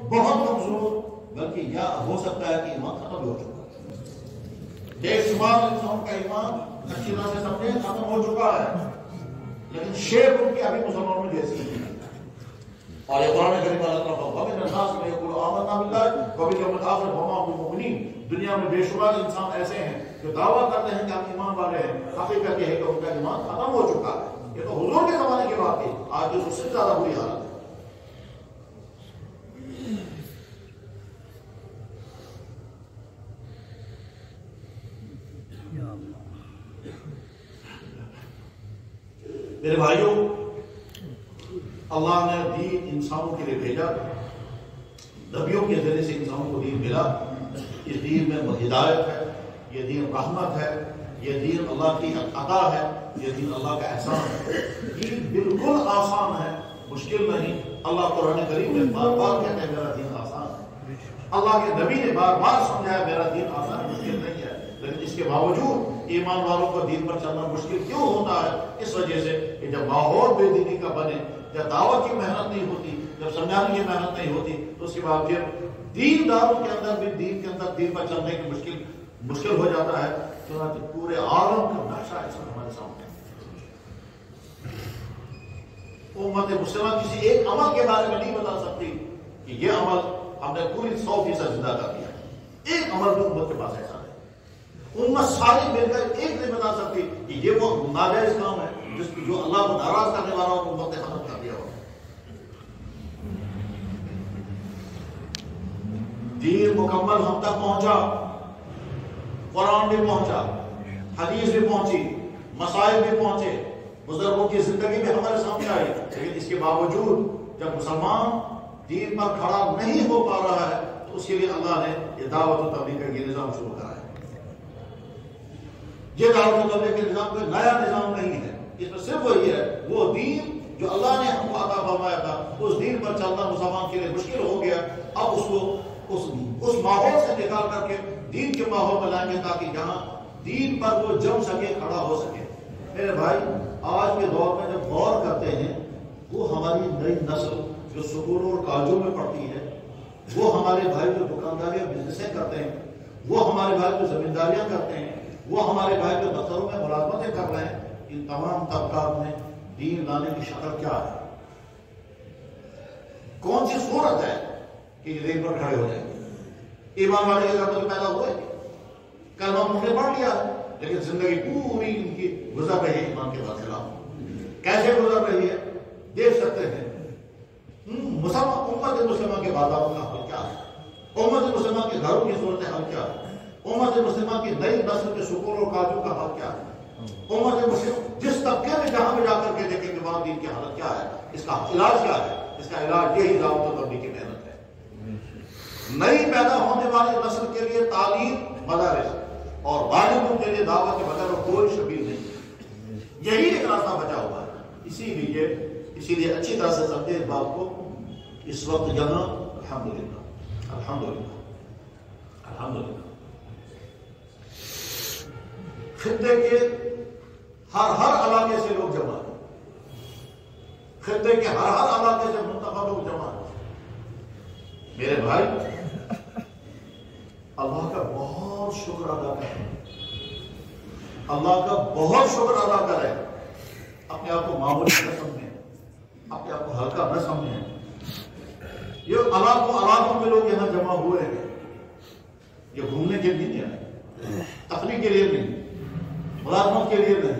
بہت کمزور، بلکہ یا ہو سکتا ہے کہ ایمان ختم ہو چکا ہے۔ بے شمار انسان کا ایمان اچھی طرح سے سمجھے ختم ہو چکا ہے، لیکن شیپ ان کی ابھی مسلمانوں جیسی ہے۔ اور یہ قرآن کریم اللہ تعالیٰ وَمِنَ النَّاسِ مَن يَقُولُ آمَنَّا بِاللَّهِ وَبِالْيَوْمِ الْآخِرِ وَمَا هُم بِمُؤْمِنِينَ۔ دنیا میں بے شمار انسان ایسے ہیں جو دعویٰ کرتے ہیں کہ ہم ایمان والے ہیں، حقیقت یہ ہے کہ ان کا ایمان ختم ہو چکا ہے۔ یہ تو حضور کے زمانے کی بات ہے، آج تو اس سے زیادہ بری حالت ہے۔ میرے بھائیوں، اللہ نے دین انسانوں کے لیے بھیجا، نبیوں کے ذریعے سے انسانوں کو دین ملا۔ اس دین میں ہدایت ہے، یہ دین رحمت ہے، یہ دین اللہ کی عطا ہے، یہ دین اللہ کا احسان ہے۔ دین بالکل آسان ہے، مشکل نہیں۔ اللہ قرآن کریم میں بار بار کہتے ہیں میرا دین آسان ہے۔ اللہ کے نبی نے بار بار سمجھایا میرا دین آسان ہے، مشکل نہیں ہے۔ لیکن اس کے باوجود ایمان والوں کو دین پر چلنا مشکل کیوں ہوتا ہے؟ اس وجہ سے کہ جب ماحول بے دینی کا بنے، جب دعوت کی محنت نہیں ہوتی، جب سمجھانے کی محنت نہیں ہوتی، تو اس کے بعد پھر دین داروں کے اندر بھی دین پر چلنے کی مشکل ہو جاتا ہے۔ چنانچہ پورے عالم کا نقشہ اس میں ہمارے سامنے ہے۔ امت مسلمہ کسی ایک عمل کے بارے میں نہیں بتا سکتی کہ یہ عمل ہم نے پوری 100% زندہ کر دیا ہے۔ ایک عمل بھی امت کے پاس ایسا ہے۔ امت ساری مل کر ایک نہیں بتا سکتی کہ یہ وہ ناجائز کام ہے جو اللہ کو ناراض کرنے والا اور امت نے ختم کر دیا ہو۔ دین مکمل ہم تک پہنچا، قرآن بھی پہنچا، حدیث بھی پہنچی، مسائل بھی پہنچے، بزرگوں کی زندگی بھی ہمارے سامنے آئی، لیکن اس کے باوجود جب مسلمان دین پر کھڑا نہیں ہو پا رہا ہے تو اس کے لیے اللہ نے یہ دعوت و تبلیغ کا یہ نظام شروع کرا ہے۔ یہ دعوت و تبلیغ کے نظام کوئی نیا نظام نہیں ہے، اس میں صرف وہی ہے، وہ دین جو اللہ نے ہم کو عطا فرمایا تھا، اس دین پر چلنا مسلمان کے لیے مشکل ہو گیا۔ اب اس کو اس ماحول سے نکال کر کے دین کے ماحول میں لائیں گے تاکہ جہاں دین پر وہ جم سکے، کھڑا ہو سکے۔ میرے بھائی، آج کے دور میں جب غور کرتے ہیں، وہ ہماری نئی نسل جو سکولوں اور کالجوں میں پڑھتی ہے، وہ ہمارے بھائی جو دکانداریاں بزنسیں کرتے ہیں، وہ ہمارے بھائی جو زمینداریاں کرتے ہیں، وہ ہمارے بھائی جو دفتروں میں ملازمتیں کر رہے ہیں، ان تمام طبقات میں دین لانے کی شکل کیا ہے؟ کون سی صورت ہے کہ یہ دین پر کھڑے ہو جائیں گے؟ ایمان والے کے گھر میں پیدا ہوئے، کلمہ انہوں نے پڑھ لیا، لیکن زندگی پوری ان کی گزر رہی ہے ایمان کے خلاف۔ کیسے گزر رہی ہے دیکھ سکتے ہیں۔ امت مسلمہ کے بازاروں کا حال کیا ہے؟ امت مسلمہ کے گھروں کی صورت حال کیا ہے؟ امت مسلمہ کی نئی نسل کے سکول اور کالجوں کا حال کیا ہے؟ امت مسلم جس طبقے میں جہاں بھی جا کر کے دیکھیں کہ وہاں دین کی حالت کیا ہے، اس کا علاج کیا ہے؟ اس کا علاج یہی دعوت و تبلیغ کی محنت ہے۔ نئی پیدا ہونے والی نسل کے لیے تعلیم، مدارس اور بالغوں کے لیے دعوت کے بغیر کوئی شبیہ نہیں، یہی ایک راستہ بچا ہوا ہے۔ اسی لیے اچھی طرح سے سمجھے اس بات کو۔ اس وقت جہاں الحمدللہ الحمدللہ الحمدللہ خطے کے ہر علاقے سے لوگ جمع ہیں، خطے کے ہر علاقے سے منتخب لوگ جمع ہیں۔ میرے بھائی، اللہ کا بہت شکر ادا کریں، اللہ کا بہت شکر ادا کریں۔ اپنے آپ کو معمولی نہ سمجھیں، اپنے آپ کو ہلکا نہ سمجھیں۔ یہ علاقوں میں لوگ یہاں جمع ہوئے ہیں، یہ گھومنے کے لیے نہیں آئے، تفریح کے لیے نہیں، ملازمت کے لیے نہیں،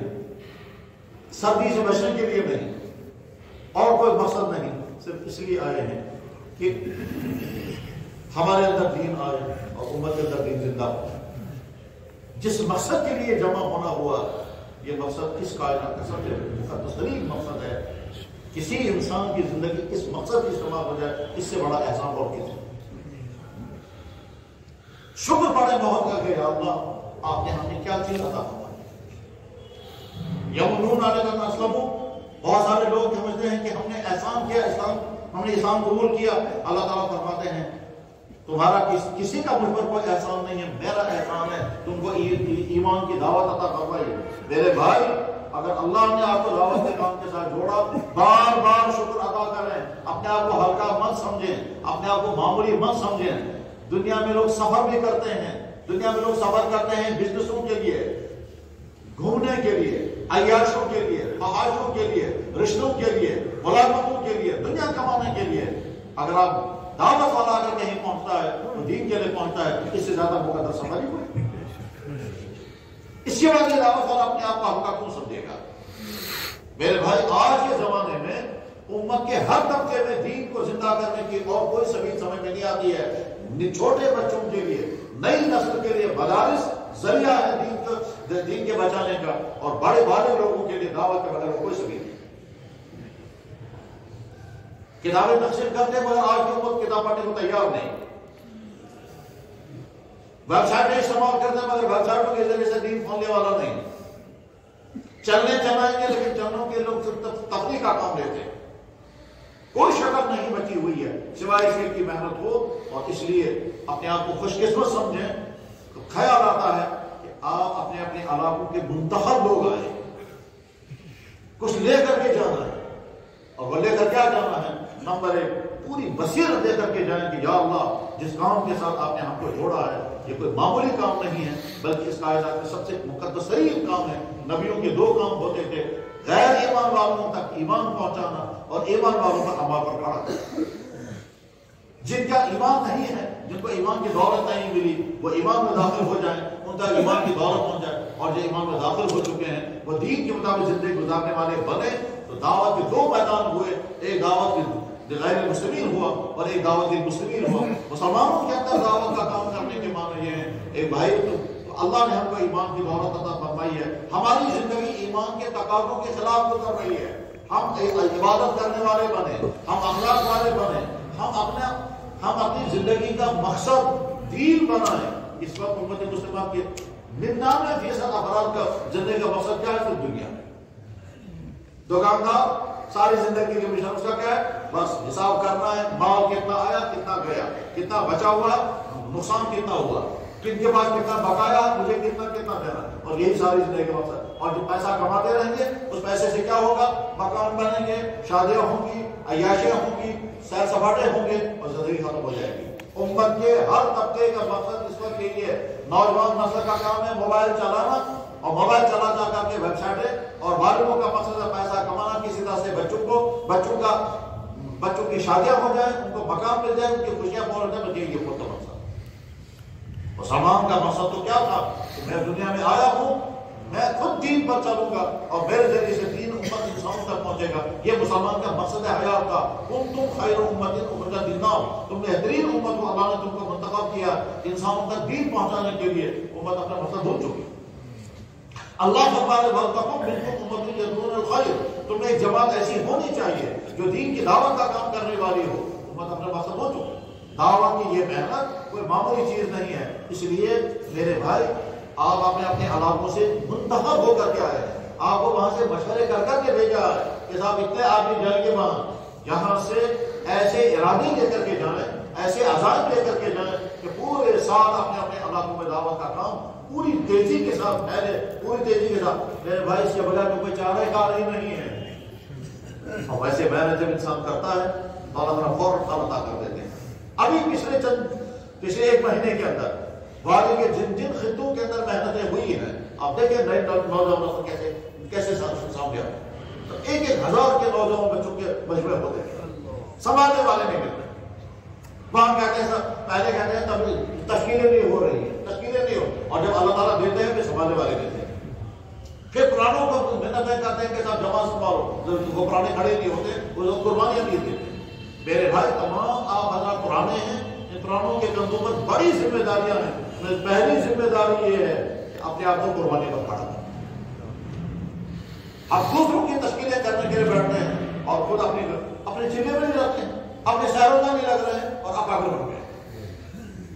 سردی سے بچنے کے لیے نہیں، اور کوئی مقصد نہیں، صرف اس لیے آئے ہیں کہ ہمارے اندر دین آئے اور امت کے اندر دین زندہ ہو۔ جس مقصد کے لیے جمع ہونا ہوا، یہ مقصد اس کائنات کا سب سے مقدس ترین مقصد ہے۔ کسی انسان کی زندگی اس مقصد کی استعمال ہو جائے، اس سے بڑا احسان اور کسی۔ شکر پڑے بہت کر کے، یا اللہ آپ نے ہمیں کیا چیز عطا فرمائی۔ یمنون علیک ان اسلموا، بہت سارے لوگ سمجھتے ہیں کہ ہم نے احسان کیا، ہم نے اسلام قبول کیا۔ اللہ تعالیٰ فرماتے ہیں تمہارا کسی کا مجھ پر کوئی احسان نہیں ہے، میرا احسان ہے تم کو ایمان کی دعوت عطا فرمائی۔ میرے بھائی، اگر اللہ نے آپ کو دعوت کے کام کے ساتھ جوڑا، بار بار شکر ادا کریں، اپنے آپ کو ہلکا مت سمجھیں، اپنے آپ کو معمولی مت سمجھیں۔ دنیا میں لوگ سفر بھی کرتے ہیں، دنیا میں لوگ سفر کرتے ہیں بزنسوں کے لیے، گھومنے کے لیے، عیاشوں کے لیے، فحاشوں کے لیے، رشتوں کے لیے، ملاقاتوں کے لیے، دنیا کمانے کے لیے۔ اگر آپ دعوت والا اگر کہیں پہنچتا ہے تو دین کے لیے پہنچتا ہے، اس سے زیادہ مقدس سفر ہی کوئی۔ اس کے بعد یہ دعوت والا اپنے آپ کو ہلکا کیوں سمجھے گا؟ میرے بھائی، آج کے زمانے میں امت کے ہر طبقے میں دین کو زندہ کرنے کی اور کوئی سبیل سمجھ میں نہیں آتی ہے۔ چھوٹے بچوں کے لیے، نئی نسل کے لیے مدارس ذریعہ ہے دین کے بچانے کا، اور بڑے لوگوں کے لیے دعوت کے بغیر کوئی سبیل نہیں۔ کتابیں تقسیم کرتے مگر آج کی امت کتاب پڑھنے کو تیار نہیں۔ ویب سائٹیں استعمال کرتے مگر ویب سائٹوں کے ذریعے سے دین پھیلنے والا نہیں۔ چلنے چلائیں گے لیکن چلنوں کے لوگ تفریح کا کام لیتے ہیں۔ کوئی شکل نہیں بچی ہوئی ہے سوائے اس کی محنت ہو، اور اس لیے اپنے آپ کو خوش قسمت سمجھیں۔ تو خیال آتا ہے کہ آپ اپنے اپنے علاقوں کے منتخب لوگ آئے، کچھ لے کر کے جانا ہے، اور وہ لے کر کیا جانا ہے؟ نمبر 1، پوری بصیرت دے کر کے جائیں کہ یا اللہ، جس کام کے ساتھ آپ نے ہم کو جوڑا ہے یہ کوئی معمولی کام نہیں ہے، بلکہ اس کائنات میں سب سے مقدس ترین کام ہے۔ نبیوں کے 2 کام ہوتے تھے، غیر ایمان والوں تک ایمان پہنچانا اور ایمان والوں پر عمل پر کھڑا کرنا۔ جن کا ایمان نہیں ہے، جن کو ایمان کی دولت نہیں ملی، وہ ایمان میں داخل ہو جائیں، ان تک ایمان کی دولت پہنچ جائے، اور جو ایمان میں داخل ہو چکے ہیں وہ دین کے مطابق زندگی گزارنے والے بنے۔ تو دعوت کے 2 میدان ہوئے، ایک دعوت غیر مسلمین ہوا اور ایک دعوت مسلمین ہوا۔ مسلمانوں کے اندر دعوت کا کام کرنے کے معنی یہ ہے، ایک بھائی تو اللہ نے ہم کو ایمان کی دولت عطا فرمائی ہے، ہماری زندگی ایمان کے تقاضوں کے خلاف گزر رہی ہے، ہم عبادت کرنے والے بنے، ہم اخلاق والے بنے، ہم اپنی زندگی کا مقصد دین بنائیں۔ اس وقت امت مسلمہ کے 99% افراد کا زندگی کا مقصد کیا ہے؟ صرف دنیا میں۔ دکاندار ساری زندگی کے مشن اس کا کیا ہے؟ بس حساب کرنا ہے، مال کتنا آیا، کتنا گیا، کتنا بچا ہوا، نقصان کتنا ہوا، کن کے پاس کتنا بقایا، مجھے کتنا دینا، اور یہی ساری زندگی کا مقصد۔ اور جو پیسہ کماتے رہیں گے اس پیسے سے کیا ہوگا؟ مکان بنیں گے، شادیاں ہوں گی، عیاشیاں ہوں گی، سیر سپاٹے ہوں گے، اور زندگی ختم ہو جائے گی۔ امت کے ہر طبقے کا مقصد اس وقت یہی ہے۔ نوجوان نسل کا کام ہے موبائل چلانا، اور موبائل چلا جا کر کے ویب سائٹیں، اور والدوں کا مقصد ہے پیسہ کمانا، کسی طرح سے بچوں کی شادیاں ہو جائیں، ان کو مکان مل جائے، ان کی خوشیاں پورا جائے، بس یہ خود کا مقصد۔ مسلمان کا مقصد تو کیا تھا کہ میں دنیا میں آیا ہوں، میں خود دین پر چلوں گا اور میرے ذریعے سے دین امت انسانوں تک پہنچے گا۔ یہ مسلمان کا مقصد حیات تھا۔ کنتم خیر امت اخرجت للناس، تم بہترین امت کو اللہ نے تم کو منتخب کیا انسانوں تک دین پہنچانے کے لیے۔ امت اپنا مقصد بھول چکی۔ اللہ فرماتے وَلْتَكُن مِنْكُمْ أُمَّةٌ يَدْعُونَ الْخَيْرَ، تم میں ایک جماعت ایسی ہونی چاہیے جو دین کی دعوت کا کام کرنے والی ہو۔ امت اپنا مقصد ہو چکی۔ دعوت کی یہ محنت کوئی معمولی چیز نہیں ہے۔ اس لیے میرے بھائی، آپ اپنے علاقوں سے منتخب ہو کر کے آئے ہیں، آپ کو وہاں سے مشورے کر کر کے بھیجا ہے کہ صاحب اتنے آدمی جائیں گے وہاں، یہاں سے ایسے ارادے لے کر کے جائیں، ایسے عزائم لے کر کے جائیں کہ پورے سال اپنے علاقوں میں دعوت کا کام پوری تیزی کے ساتھ پھیلے، پوری تیزی کے ساتھ۔ میرے بھائی، اس کے بغیر تو کوئی چارہ کار ہی نہیں ہے۔ اور ویسے محنت جب انسان کرتا ہے تو اللہ تعالیٰ فوراً پھل عطا کر دیتے ہیں۔ ابھی پچھلے 1 مہینے کے اندر وادی کے جن خطوں کے اندر محنتیں ہوئی ہیں، آپ دیکھیں نئے نوجوانوں کیسے سامنے آتے ہیں۔ تو 1,000 کے نوجوان بچوں کے مجموعے ہوتے ہیں، سنبھالنے والے نہیں ملتے۔ وہاں کہتے ہیں پہلے کہتے ہیں تشکیلیں نہیں ہو رہی ہیں، تشکیلیں نہیں ہو، اور جب اللہ تعالیٰ دیتے ہیں پھر سنبھالنے والے دیتے ہیں۔ پھر پرانوں کو محنتیں کرتے ہیں کہ صاحب جماعت سنبھالو، وہ پرانے کھڑے نہیں ہوتے، وہ لوگ قربانیاں نہیں دیتے۔ میرے بھائی، تمام آپ حضرات پرانے ہیں، ان پرانوں کے کندھوں پر بڑی ذمہ داریاں ہیں۔ پہلی ذمہ داری یہ ہے کہ اپنے آپ کو قربانی پر کھڑا کریں۔ آپ دوسروں کی تشکیلیں کرنے کے لیے بیٹھتے ہیں اور خود اپنے چلے میں نہیں رکھتے ہیں، اپنے سیروں میں نہیں لگ رہے ہیں اور اکابر بن گئے۔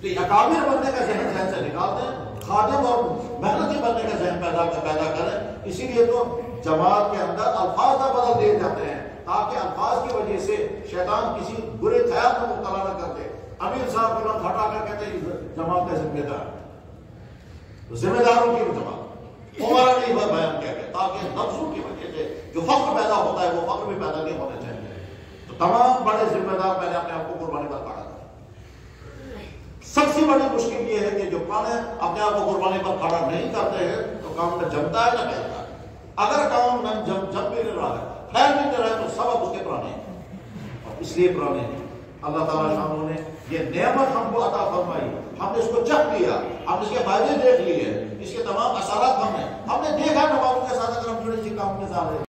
تو یہ اکابر بننے کا ذہن سے نکالتے ہیں، خادم اور محنتی بننے کا ذہن پیدا کریں۔ اسی لیے تو جماعت کے اندر الفاظ نہ بدل دیے جاتے ہیں تاکہ الفاظ کی وجہ سے شیطان کسی برے خیال میں مبتلا نہ کر دے۔ امیر صاحب کو نام ہٹا کر کہتے ہیں جماعت کا ذمہ دار، ذمہ داروں کی جماعت، ہمارا نہیں ہوا بیان کیا گیا تاکہ نفسوں کی وجہ سے جو فخر پیدا ہوتا ہے وہ فخر بھی پیدا نہیں ہونا چاہیے. تو تمام بڑے ذمہ دار میں نے اپنے آپ کو قربانی پر کھڑا کیا. سب سے بڑی مشکل یہ ہے کہ جو پرانے اپنے آپ کو قربانی پر کھڑا نہیں کرتے ہیں تو کام میں جمتا ہے نہ پھیلتا ہے. اگر کام میں جم بھی نہیں رہا ہے پھیل بھی نہیں رہا ہے تو سبب اس کے پرانے ہیں اور اس لیے پرانے ہیں. اللہ تعالیٰ شاہ نے یہ نعمت ہم کو عطا فرمائی, ہم نے اس کو چکھ لیا, ہم نے اس کے فائدے دیکھ لیے, اس کے تمام اثرات ہم نے دیکھا نمازوں کے ساتھ اگر ہم جڑے کسی کام کے ساتھ